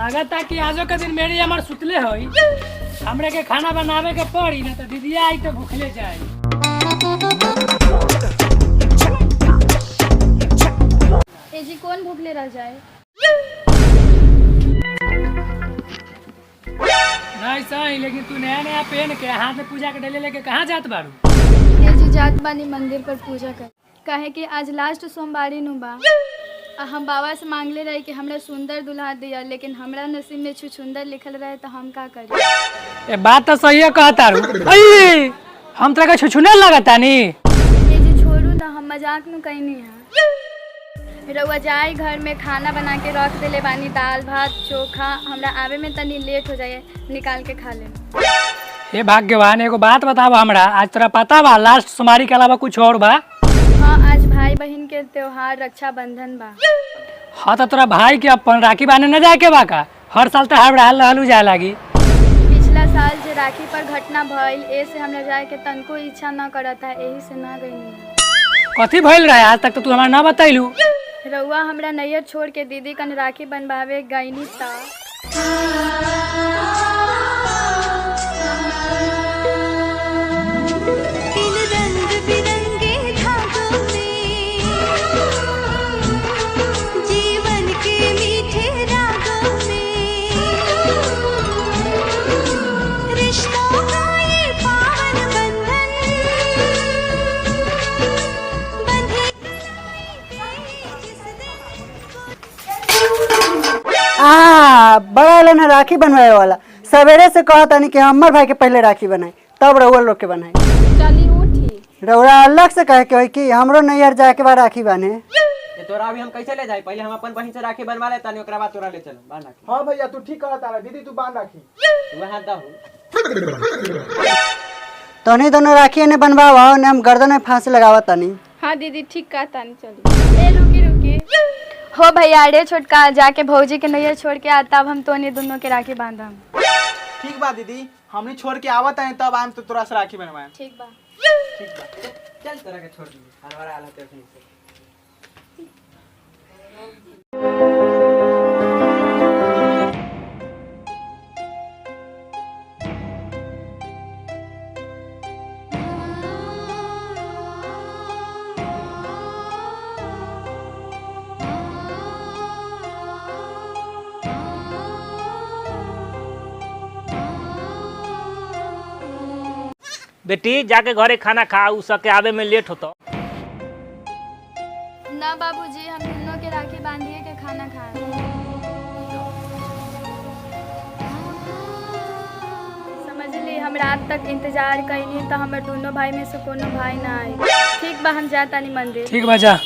लागता कि आजो के दिन मेरी हमार सुतले होई हमरे के खाना बनावे के पड़ी ना तो दीदिया आई तो भूखले जाए। ए जी कौन भूखले रह जाए? नहीं सही, लेकिन तू नया नया पहन के हाथ में पूजा के डले लेके कहाँ जात बारू? ए जी जात बानी मंदिर पर पूजा कर, काहे कि आज लास्ट सोमवारी नु बा। हम बाबा से मांगले रहे कि हमरा सुंदर दुल्हा दिया, लेकिन हमरा नसीब में छुछुंदर लिखल रहे तो हम का करी? ए बात तो सही है कहता रू। अई हम तोरा के छुछुने लगता नी। ए जी छोड़ू ना, हम मजाक नु कइनी है। रउआ जाए घर में खाना बना के रख देले बानी, दाल भात चोखा। हमरा आवे में तनी लेट हो जाए, निकाल के खा ले। हे भाग्यवान, एगो बात बतावा हमरा, आज तोरा पता बा लास्ट सोमवारी के अलावा कुछ और बा? हाँ, आज भाई बहन के त्योहार रक्षाबंधन बा। हाँ तो तोरा भाई के अपन राखी बांधे न जाए के बा का? हर साल तो हलू जाए लागी। पिछला साल जो राखी पर घटना भइल, ए से हमरा जाए के तनको इच्छा न करता, यही से ना गईनी। कथी भइल रहे आज तक तो तू हमरा ना बतैलू? रउआ हमरा नैयर छोड़ के दीदी कन राखी बनवावे गईनी ता। बड़ा एलन है राखी बनवाए वाला। सवेरे से कहा तानी कि हमर भाई के पहले राखी बनाई तब रउआ लोग के बनाई। चली उठी। रउआ अलग से कहे के होई कि हमरो नैयर जाए के बाद राखी बाने। ये तोरा अभी हम कैसे ले जाए? पहले हम अपन बहन से राखी बनवा ले तानी, ओकरा बाद तोरा ले चल बांध राखी। हां भैया तू ठीक कहता है। दीदी तू बांध राखी। वहां दहु तोनी दोनों राखी ने बनवावा ने हम गर्दन में फांसी लगावा तानी। हाँ दीदी ठीक कहता नहीं। चली ए रुकी रुकी हो भैया, रे छोटका जाके भौजी के नैयर छोड़ के आ, तब हम तोनी दोनों के राखी बांधम। ठीक बा दीदी, हमनी छोड़ के आवत है तब आम तो तोरा से राखी बनवाए। ठीक बा। ठीक बा, चल तोरा के छोड़ दी। हरवारा आला ते कहीं से। बेटी जाके घरे खाना खा, उ सके आवे में लेट होता। ना बाबूजी, हम दोनों के राखी बांधिए के खाना खाए। समझ ली, हम रात तक इंतजार कईनी तो हमर दोनों भाई में से कोनो भाई ना आए। ठीक बा, हम जाता नहीं मंदिर। ठीक बा जा।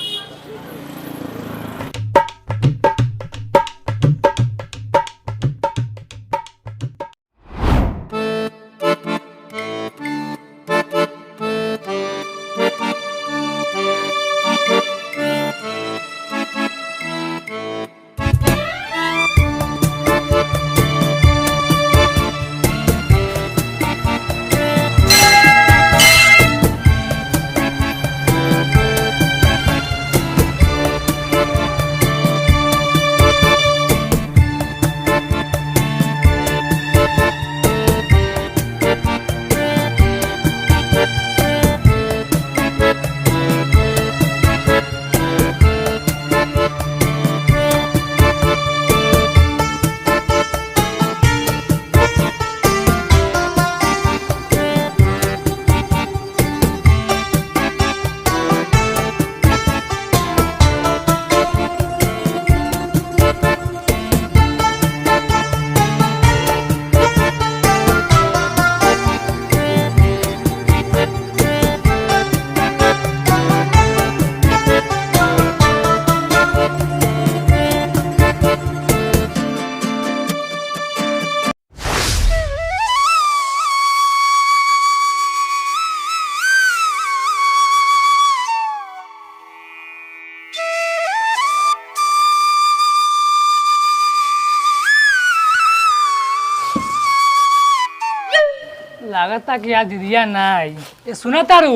लागता कि आज दीदिया ना आई। ये सुना तारू?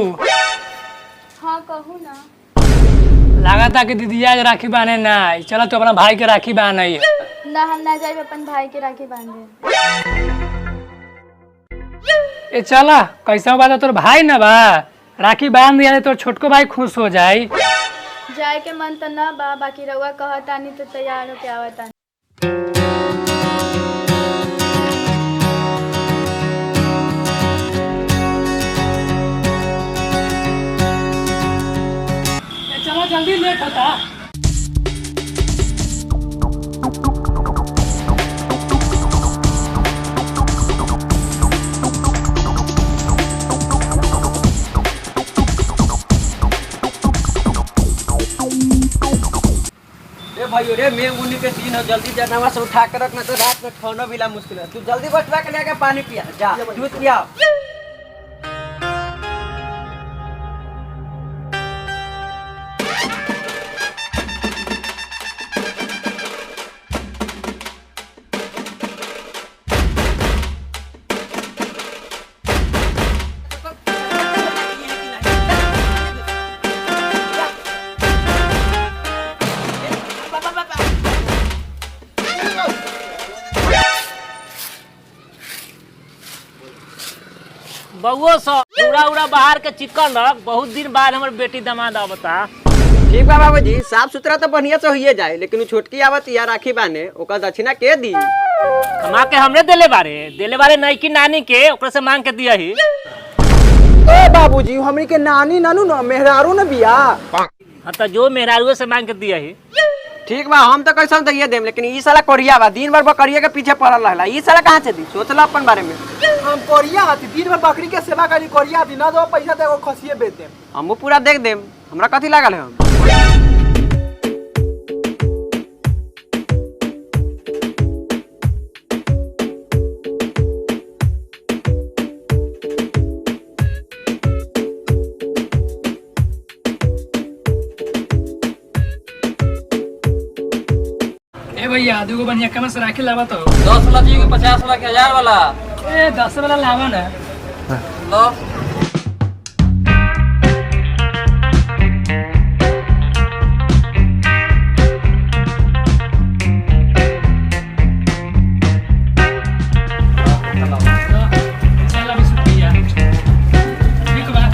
हाँ कहू ना। लागता कि दीदिया आज राखी बांधे ना आई। चलो तो अपना भाई के राखी बांध आई। ना हम ना जाए अपन भाई के राखी बांधे। ए चला कैसा बात है, तोर भाई ना बा, राखी बांध दिया तोर छोटको भाई खुश हो जाई। जाए के मन तो ना बा, बाकी रउआ कहतानी तो तैयार होके आवतानी। चलो जल्दी, लेट होता। भाई रे मैं मुन्नी के सीन हो, जल्दी जानवा से उठा के रखना तो रात में खाना भी ला मुश्किल है। तू जल्दी बटवा के लेके पानी पिया जा, दूध पिया। बउओ सब उड़ा उड़ा बाहर के चिकन रख, बहुत दिन बाद हमर बेटी दामाद आवता। ठीक बा बाबूजी, साफ सुथरा तो बढ़िया से होइए जाए, लेकिन छोटकी आवत या राखी बाने ओकर दक्षिणा के दी? कमा के हमरे देले बारे नहीं कि नानी के ओकरे से मांग के दिया ही। ए बाबूजी हमनी के नानी नानू न मेहरारू न बिया। हाँ तो जो मेहरारुए से मांग के दिया ही। ठीक बा, हम तो कैसे दैये देम, लेकिन ई साला कोरिया बा, दिन भर बकरिया के पीछे पड़ल रहला। ई साला कहां से दी? सोचला अपन बारे में। हम कोरिया आती दिन भर बकरी के सेवा करी, कोरिया आती ना दो पैसा तो एगो खसिए बेच देम। हमहू पूरा देख देम, हमरा कथी लागल है। हम ए भैया दूगो बढ़िया कम से राखी लावा तो। 10 वाला जी 50 वाला के 1000 वाला। ए 10 वाला लावा ना। लो चला भी शुक्रिया। ठीक बा।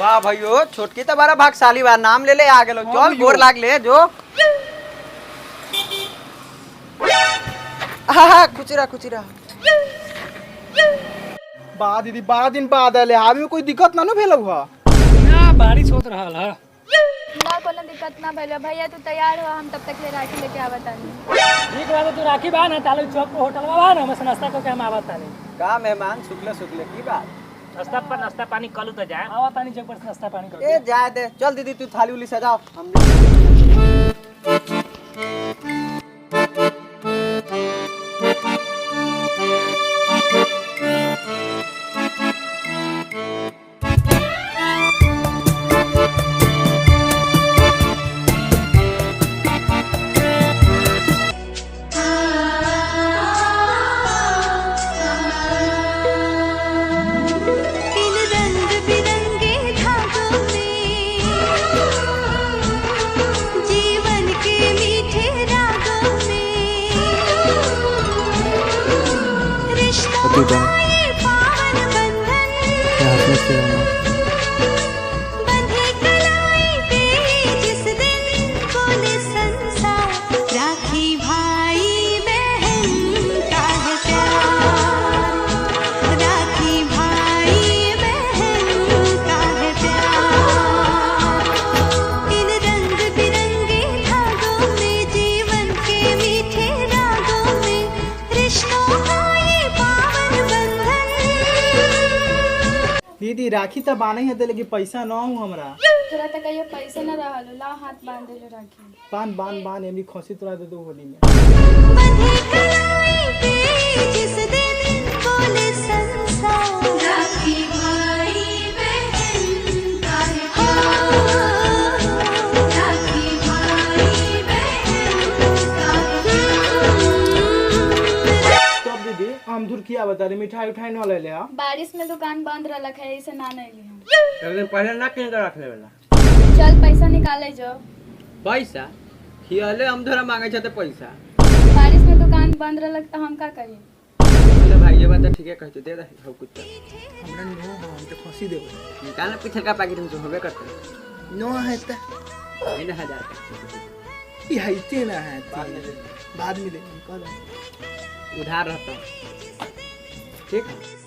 वाह भाइयों, छोटकी तो बड़ा भागशाली बा, नाम ले ले आ गेलो। चल गोर लाग ले जो। खुचरा खुचरा। बा दीदी 12 दिन बाद आले, आवे में कोई दिक्कत ना भेल हुआ? ना बारिश होत रहल है। ना कोनो दिक्कत ना भइल। भैया तू तैयार हो, हम तब तक ले राखी लेके आवतानी। ठीक बा, तू राखी बा ना, तालू चौक पे होटल बा ना, मस्त नाश्ता करके हम आवतानी। का मेहमान शुक्ले शुक्ले की बात? नाश्ता पानी कलू तो जाए। आवतानी चौक पर से नाश्ता पानी कर। ए जाए दे, चल दीदी तू थाली उली सजाओ। हम रिश्तों का ये पावन बंधन दीदी राखी तो बाने है लेकिन पैसा ना हो हमरा। तोरा तक कहियो पैसे न रहल ला हाथ बांध दे राखी। बान बान बान एमनी खसी तोरा दे दो होली में। जिस दिन बोले संसार राखी भाई बहन का है, राखी भाई बहन का है। तब दीदी हम दूर किया बता रहे मिठाई उठाई न ले ले आ। बारिश में दुकान बंद रहलक है इसे ना नहीं ली हम। एक दिन पहले ना किन के रखले वाला चल पैसा निकाले जो। पैसा हियले हम धरा मांगे छते पैसा। बारिश में दुकान बंद रहलक त हम का करिए। बोले भाई ये बात ठीक है कहते दे दे हो कुछ हमरा नो हम तो खसी देबो। निकाल ना पीछे का पैकेट में जो होबे करते नो है त इन 1000 का ई है ना है बाद में बाद में ले कल उधार रहता ठीक है।